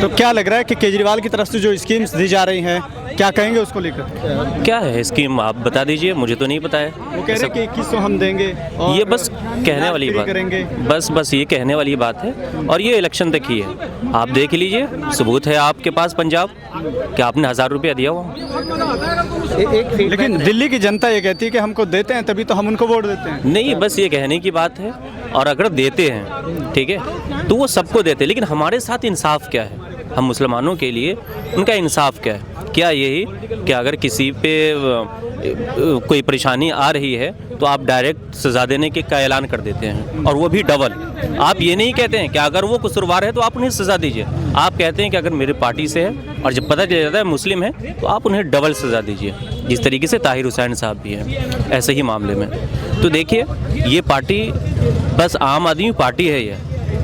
तो क्या लग रहा है कि केजरीवाल की तरफ से जो स्कीम्स दी जा रही हैं, क्या कहेंगे उसको लेकर? क्या है स्कीम, आप बता दीजिए, मुझे तो नहीं पता है। वो कह रहे हैं कि 2100 हम देंगे और ये बस कहने वाली बात करेंगे। बस ये कहने वाली बात है और ये इलेक्शन तक ही है। आप देख लीजिए, सबूत है आपके पास पंजाब कि आपने 1000 रुपया दिया हुआ। लेकिन दिल्ली की जनता ये कहती है कि हमको देते हैं तभी तो हम उनको वोट देते हैं। नहीं, बस ये कहने की बात है। और अगर देते हैं, ठीक है, तो वो सबको देते हैं, लेकिन हमारे साथ इंसाफ क्या है? हम मुसलमानों के लिए उनका इंसाफ क्या है? क्या यही कि अगर किसी पे कोई परेशानी आ रही है तो आप डायरेक्ट सज़ा देने का ऐलान कर देते हैं, और वो भी डबल। आप ये नहीं कहते हैं कि अगर वो कसूरवार है तो आप उन्हें सज़ा दीजिए। आप कहते हैं कि अगर मेरे पार्टी से है और जब पता चल जाता है मुस्लिम है तो आप उन्हें डबल सज़ा दीजिए। जिस तरीके से ताहिर हुसैन साहब भी हैं ऐसे ही मामले में। तो देखिए, ये पार्टी बस आम आदमी पार्टी है ये,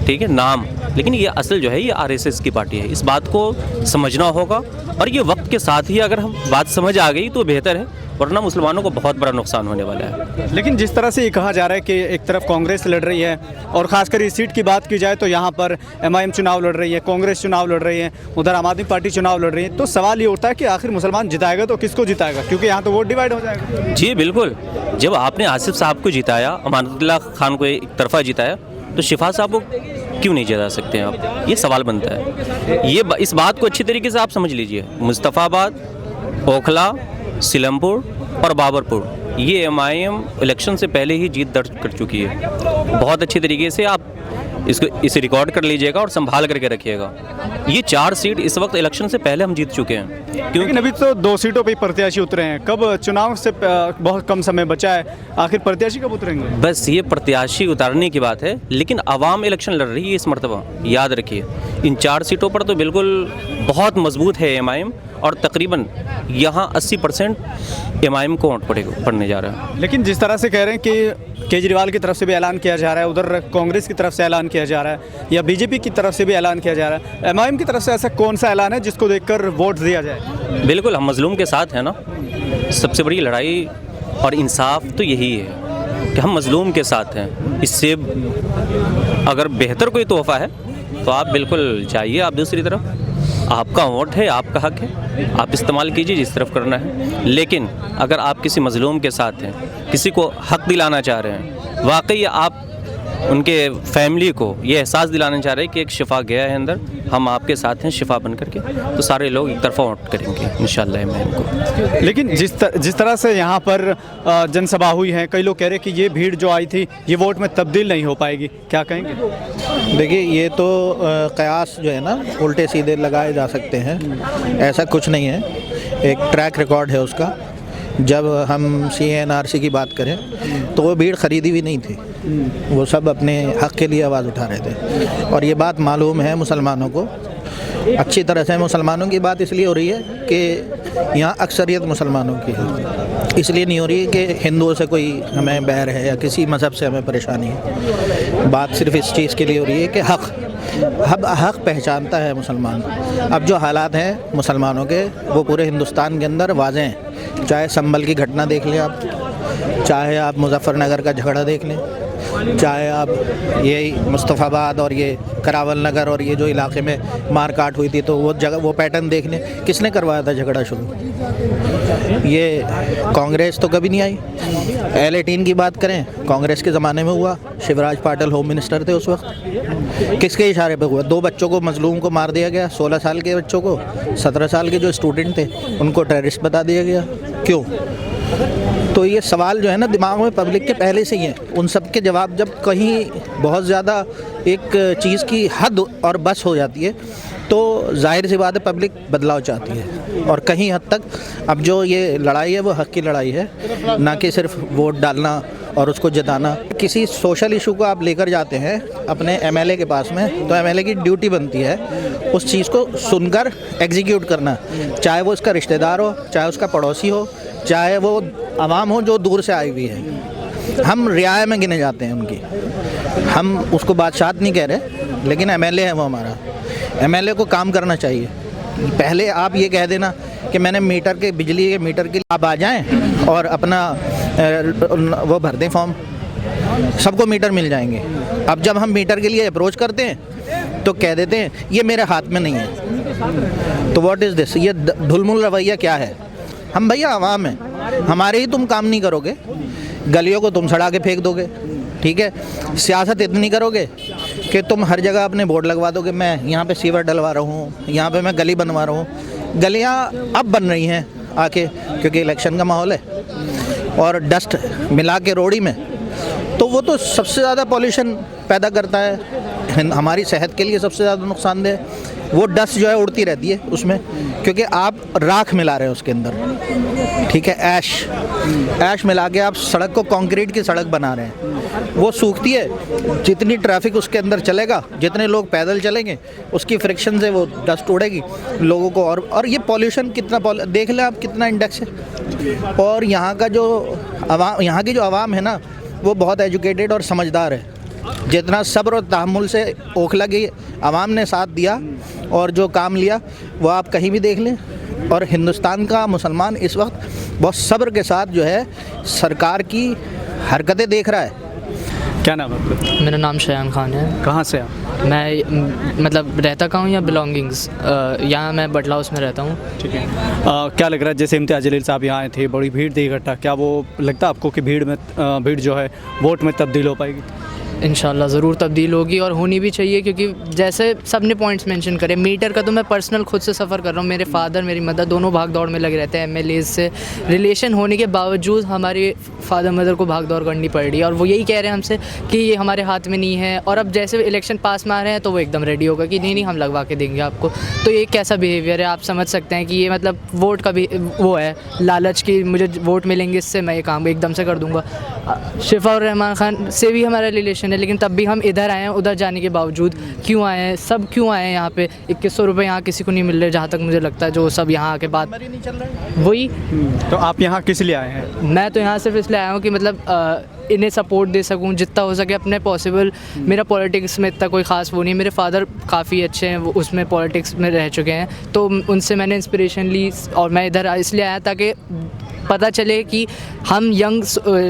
ठीक है, नाम, लेकिन ये असल जो है ये आरएसएस की पार्टी है। इस बात को समझना होगा, और ये वक्त के साथ ही अगर हम बात समझ आ गई तो बेहतर है, वरना मुसलमानों को बहुत बड़ा नुकसान होने वाला है। लेकिन जिस तरह से ये कहा जा रहा है कि एक तरफ कांग्रेस लड़ रही है, और खासकर इस सीट की बात की जाए तो यहाँ पर एमआईएम चुनाव लड़ रही है, कांग्रेस चुनाव लड़ रही है, उधर आम आदमी पार्टी चुनाव लड़ रही है, तो सवाल ये उठता है कि आखिर मुसलमान जिताएगा तो किसको जिताएगा? क्योंकि यहाँ तो वोट डिवाइड हो जाएगा। जी बिल्कुल, जब आपने आसिफ साहब को जिताया, अमानुल्लाह खान को एक तरफा जिताया, तो शिफा साहब को क्यों नहीं जिता सकते हैं आप? ये सवाल बनता है। इस बात को अच्छी तरीके से आप समझ लीजिए। मुस्तफ़ाबाद, ओखला, सिलमपुर और बाबरपुर, ये एमआईएम इलेक्शन से पहले ही जीत दर्ज कर चुकी है। बहुत अच्छी तरीके से आप इसे रिकॉर्ड कर लीजिएगा और संभाल करके रखिएगा। ये 4 सीट इस वक्त इलेक्शन से पहले हम जीत चुके हैं। लेकिन अभी तो 2 सीटों पे ही प्रत्याशी उतरे हैं। कब चुनाव से बहुत कम समय बचा है, आखिर प्रत्याशी कब उतरेंगे? बस ये प्रत्याशी उतारने की बात है, लेकिन आवाम इलेक्शन लड़ रही है इस मरतबा, याद रखिए। इन 4 सीटों पर तो बिल्कुल बहुत मजबूत है एमआईएम, और तकरीबन यहाँ 80% एमआईएम को वोट पड़ने जा रहा है। लेकिन जिस तरह से कह रहे हैं कि केजरीवाल की तरफ से भी ऐलान किया जा रहा है, उधर कांग्रेस की तरफ से ऐलान किया जा रहा है, या बीजेपी की तरफ से भी ऐलान किया जा रहा है, एमआईएम की तरफ से ऐसा कौन सा ऐलान है जिसको देखकर वोट दिया जाए? बिल्कुल, हम मजलूम के साथ हैं ना। सबसे बड़ी लड़ाई और इंसाफ तो यही है कि हम मजलूम के साथ हैं। इससे अगर बेहतर कोई तोहफ़ा है तो आप बिल्कुल जाइए, आप दूसरी तरफ, आपका वोट है, आपका हक है, आप इस्तेमाल कीजिए जिस तरफ करना है। लेकिन अगर आप किसी मजलूम के साथ हैं, किसी को हक दिलाना चाह रहे हैं, वाकई आप उनके फैमिली को ये एहसास दिलाना चाह रहे हैं कि एक शिफा गया है अंदर, हम आपके साथ हैं शिफा बन करके, तो सारे लोग एक तरफा वोट करेंगे इंशाल्लाह एमआईएम को। लेकिन जिस तरह से यहाँ पर जनसभा हुई है, कई लोग कह रहे हैं कि ये भीड़ जो आई थी ये वोट में तब्दील नहीं हो पाएगी, क्या कहेंगे? देखिए, ये तो कयास जो है ना उल्टे सीधे लगाए जा सकते हैं, ऐसा कुछ नहीं है। एक ट्रैक रिकॉर्ड है उसका। जब हम CNRC की बात करें तो वो भीड़ ख़रीदी भी नहीं थी, वो सब अपने हक़ के लिए आवाज़ उठा रहे थे। और ये बात मालूम है मुसलमानों को अच्छी तरह से। मुसलमानों की बात इसलिए हो रही है कि यहाँ अक्सरियत मुसलमानों की है, इसलिए नहीं हो रही है कि हिंदुओं से कोई हमें बैर है या किसी मज़हब से हमें परेशानी है। बात सिर्फ इस चीज़ के लिए हो रही है कि हक़ पहचानता है मुसलमान। अब जो हालात हैं मुसलमानों के वो पूरे हिंदुस्तान के अंदर वाज़ेह हैं। चाहे संभल की घटना देख लें आप, चाहे आप मुजफ्फरनगर का झगड़ा देख लें, चाहे आप ये मुस्तफ़ाबाद और ये करावल नगर और ये जो इलाके में मारकाट हुई थी तो वो जगह वो पैटर्न देख लें। किसने करवाया था झगड़ा शुरू? ये कांग्रेस तो कभी नहीं आई। L18 की बात करें, कांग्रेस के ज़माने में हुआ, शिवराज पाटिल होम मिनिस्टर थे उस वक्त। किसके इशारे पे हुआ? 2 बच्चों को मजलूम को मार दिया गया, 16 साल के बच्चों को, 17 साल के जो स्टूडेंट थे उनको टेररिस्ट बता दिया गया। क्यों? तो ये सवाल जो है ना दिमाग में पब्लिक के पहले से ही है। उन सब के जवाब जब कहीं बहुत ज़्यादा एक चीज़ की हद और बस हो जाती है तो जाहिर सी बात है पब्लिक बदलाव चाहती है। और कहीं हद तक अब जो ये लड़ाई है वो हक़ की लड़ाई है, ना कि सिर्फ वोट डालना और उसको जिताना। किसी सोशल इशू को आप लेकर जाते हैं अपने MLA के पास में, तो MLA की ड्यूटी बनती है उस चीज़ को सुनकर एग्जीक्यूट करना, चाहे वो उसका रिश्तेदार हो, चाहे उसका पड़ोसी हो, चाहे वो आवाम हो जो दूर से आई हुई है। हम रियाया में गिने जाते हैं उनकी। हम उसको बादशाह नहीं कह रहे, लेकिन MLA है वो हमारा। MLA को काम करना चाहिए। पहले आप ये कह देना कि मैंने मीटर के बिजली के मीटर के लिए आप आ जाएं और अपना वो भर दें फॉर्म, सबको मीटर मिल जाएंगे। अब जब हम मीटर के लिए अप्रोच करते हैं तो कह देते हैं ये मेरे हाथ में नहीं है। तो व्हाट इज़ दिस, ये ढुलमुल रवैया क्या है? हम भैया आवाम हैं, हमारे ही तुम काम नहीं करोगे, गलियों को तुम सड़ा के फेंक दोगे, ठीक है। सियासत इतनी करोगे कि तुम हर जगह अपने बोर्ड लगवा दोगे, मैं यहाँ पे सीवर डलवा रहा हूँ, यहाँ पे मैं गली बनवा रहा हूँ। गलियाँ अब बन रही हैं आके, क्योंकि इलेक्शन का माहौल है, और डस्ट मिला के रोड़ी में, तो वो तो सबसे ज़्यादा पॉल्यूशन पैदा करता है, हमारी सेहत के लिए सबसे ज़्यादा नुकसानदेह। वो डस्ट जो है उड़ती रहती है उसमें, क्योंकि आप राख मिला रहे हो उसके अंदर, ठीक है, ऐश मिला के आप सड़क को कंक्रीट की सड़क बना रहे हैं। वो सूखती है, जितनी ट्रैफिक उसके अंदर चलेगा, जितने लोग पैदल चलेंगे, उसकी फ्रिक्शन से वो डस्ट उड़ेगी लोगों को। और ये पॉल्यूशन कितना देख लें आप, कितना इंडेक्स है। और यहाँ का जो यहाँ की जो आवाम है ना, वो बहुत एजुकेटेड और समझदार है। जितना सब्र और तहम्मुल से ओखला की आवाम ने साथ दिया और जो काम लिया, वो आप कहीं भी देख लें। और हिंदुस्तान का मुसलमान इस वक्त बहुत सब्र के साथ जो है सरकार की हरकतें देख रहा है। क्या नाम है आपका? मेरा नाम शयान खान है। कहाँ से आप? मैं मतलब रहता कहाँ हूँ या बिलोंगिंग्स, यहाँ मैं बटला हाउस में रहता हूँ। ठीक है। क्या लग रहा है, जैसे इम्तियाज़ जलील साहब यहाँ आए थे, बड़ी भीड़ थी इकट्ठा, क्या वो लगता है आपको कि भीड़ जो है वोट में तब्दील हो पाएगी? इंशाल्लाह ज़रूर तब्दील होगी, और होनी भी चाहिए, क्योंकि जैसे सब ने पॉइंट्स मेंशन करे, मीटर का तो मैं पर्सनल खुद से सफ़र कर रहा हूँ। मेरे फादर मेरी मदर दोनों भाग दौड़ में लगे रहते हैं। एमएलए से रिलेशन होने के बावजूद हमारे फादर मदर को भाग दौड़ करनी पड़ रही है, और वो यही कह रहे हैं हमसे कि ये हमारे हाथ में नहीं है। और अब जैसे इलेक्शन पास में आ रहे हैं तो वो एकदम रेडी होगा कि नहीं हम लगवा के देंगे आपको। तो ये कैसा बिहेवियर है, आप समझ सकते हैं कि ये मतलब वोट का भी वो है, लालच की मुझे वोट मिलेंगे, इससे मैं ये काम एकदम से कर दूँगा। शिफा और रहमान खान से भी हमारा रिलेशन है, लेकिन तब भी हम इधर आए हैं। उधर जाने के बावजूद क्यों आए हैं, सब क्यों आए हैं यहाँ पे? 2100 रुपये यहाँ किसी को नहीं मिल रहे, जहाँ तक मुझे लगता है, जो सब यहाँ आके बात वही। तो आप यहाँ किस लिए आए हैं? मैं तो यहाँ सिर्फ इसलिए आया हूँ कि मतलब इन्हें सपोर्ट दे सकूँ जितना हो सके अपने पॉसिबल। मेरा पॉलिटिक्स में इतना कोई ख़ास वो नहीं है, मेरे फादर काफ़ी अच्छे हैं, वो उसमें पॉलिटिक्स में रह चुके हैं, तो उनसे मैंने इंस्पिरेशन ली। और मैं इधर इसलिए आया ताकि पता चले कि हम यंग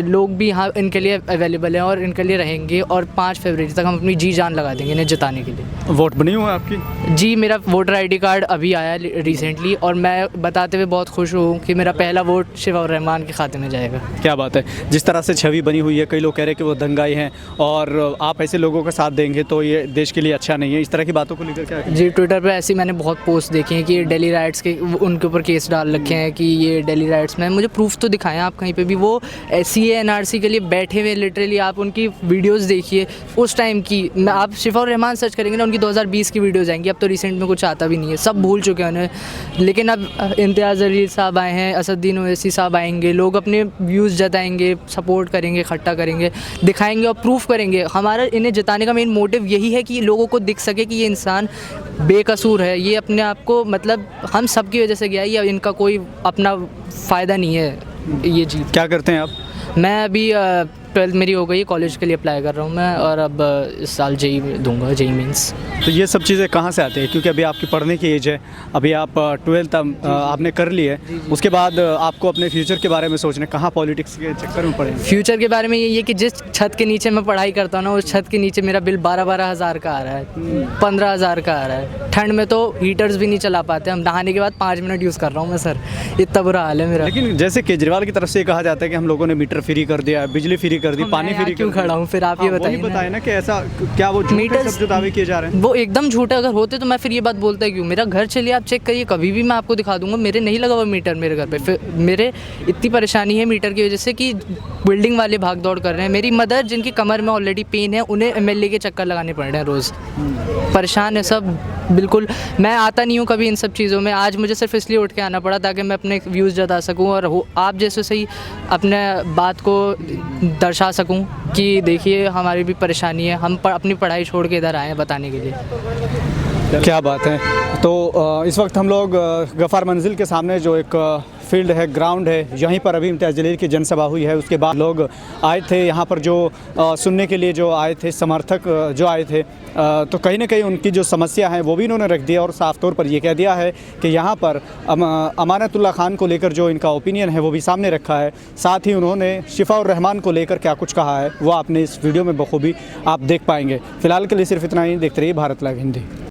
लोग भी यहाँ इनके लिए अवेलेबल हैं और इनके लिए रहेंगे, और 5 फरवरी तक हम अपनी जी जान लगा देंगे इन्हें जिताने के लिए। वोट बनी हुआ आपकी? जी, मेरा वोटर आईडी कार्ड अभी आया रिसेंटली, और मैं बताते हुए बहुत खुश हूँ कि मेरा पहला वोट शिवा और रहमान के खाते में जाएगा। क्या बात है। जिस तरह से छवि बनी हुई है, कई लोग कह रहे हैं कि वो दंगाई हैं, और आप ऐसे लोगों का साथ देंगे तो ये देश के लिए अच्छा नहीं है। इस तरह की बातों को लेकर क्या? जी, ट्विटर पे ऐसी मैंने बहुत पोस्ट देखी हैं कि दिल्ली राइट्स के उनके ऊपर केस डाल रखे हैं कि ये दिल्ली राइट्स में। मुझे प्रूफ तो दिखाएं आप कहीं पे भी। वो CA-NRC के लिए बैठे हुए, लिटरली आप उनकी वीडियोस देखिए उस टाइम की। मैं आप शिफा और रहमान सर्च करेंगे ना, उनकी 2020 की वीडियोस आएंगी। अब तो रिसेंट में कुछ आता भी नहीं है, सब भूल चुके हैं उन्हें। लेकिन अब इम्तियाज़ जलील साहब आए हैं, असदुद्दीन ओवैसी साहब आएंगे, लोग अपने व्यूज़ जताएंगे, सपोर्ट करेंगे, इकट्ठा करेंगे, दिखाएंगे और प्रूफ करेंगे। हमारा इन्हें जिताने का मेन मोटिव यही है कि लोगों को दिख सके कि ये इंसान बेकसूर है, ये अपने आप को मतलब हम सब की वजह से गया है, या इनका कोई अपना फ़ायदा नहीं है ये जीत। क्या करते हैं आप? मैं अभी 12th मेरी हो गई, कॉलेज के लिए अप्लाई कर रहा हूँ मैं, और अब इस साल JEE दूंगा, JEE मीन्स। तो ये सब चीज़ें कहाँ से आती है? क्योंकि अभी आपकी पढ़ने की एज है, अभी आप 12th आपने कर ली है, उसके बाद आपको अपने फ्यूचर के बारे में सोचना, कहाँ पॉलिटिक्स के चक्कर में पड़े? फ्यूचर के बारे में ये है कि जिस छत के नीचे मैं पढ़ाई करता हूँ ना, उस छत के नीचे मेरा बिल 12-12 हज़ार का आ रहा है, 15 हज़ार का आ रहा है। ठंड में तो हीटर्स भी नहीं चला पाते, हम नहाने के बाद 5 मिनट यूज़ कर रहा हूँ मैं सर, इतना बुरा हाल है मेरा। लेकिन जैसे केजरीवाल की तरफ से कहा जाता है कि हम लोगों ने मीटर फ्री कर दिया, बिजली फ्री कर दी, पानी फ्री क्यों खड़ा हूँ फिर? आप ये बताइए ना कि ऐसा क्या वो मीटर सब जो दावे किए जा रहे हैं वो एकदम झूठे अगर होते तो मैं फिर ये बात बोलता क्यों? मेरा घर चलिए, आप चेक करिए, कभी भी मैं आपको दिखा दूंगा, मेरे नहीं लगा हुआ मीटर मेरे घर पे। फिर मेरे इतनी परेशानी है मीटर की वजह से कि बिल्डिंग वाले भाग दौड़ कर रहे हैं। मेरी मदर जिनकी कमर में ऑलरेडी पेन है, उन्हें MLA के चक्कर लगाने पड़ रहे हैं रोज़। परेशान है सब बिल्कुल। मैं आता नहीं हूँ कभी इन सब चीज़ों में, आज मुझे सिर्फ इसलिए उठ के आना पड़ा ताकि मैं अपने व्यूज़ जता सकूँ और आप जैसे सही अपने बात को दर्शा सकूँ कि देखिए हमारी भी परेशानी है, हम अपनी पढ़ाई छोड़ के इधर आए हैं बताने के लिए। क्या बात है। तो इस वक्त हम लोग गफ़ार मंजिल के सामने जो एक फील्ड है, ग्राउंड है, यहीं पर अभी इम्तियाज़ जलील की जनसभा हुई है। उसके बाद लोग आए थे यहाँ पर, जो सुनने के लिए जो आए थे, समर्थक जो आए थे, तो कहीं ना कहीं उनकी जो समस्या है वो भी इन्होंने रख दिया और साफ़ तौर पर ये कह दिया है कि यहाँ पर अमानतुल्लाह खान को लेकर जो इनका ओपिनियन है वो भी सामने रखा है। साथ ही उन्होंने शिफाउर रहमान को लेकर क्या कुछ कहा है वो आपने इस वीडियो में बखूबी आप देख पाएंगे। फ़िलहाल के लिए सिर्फ इतना ही। देखते रहिए भारत लाइव हिंदी।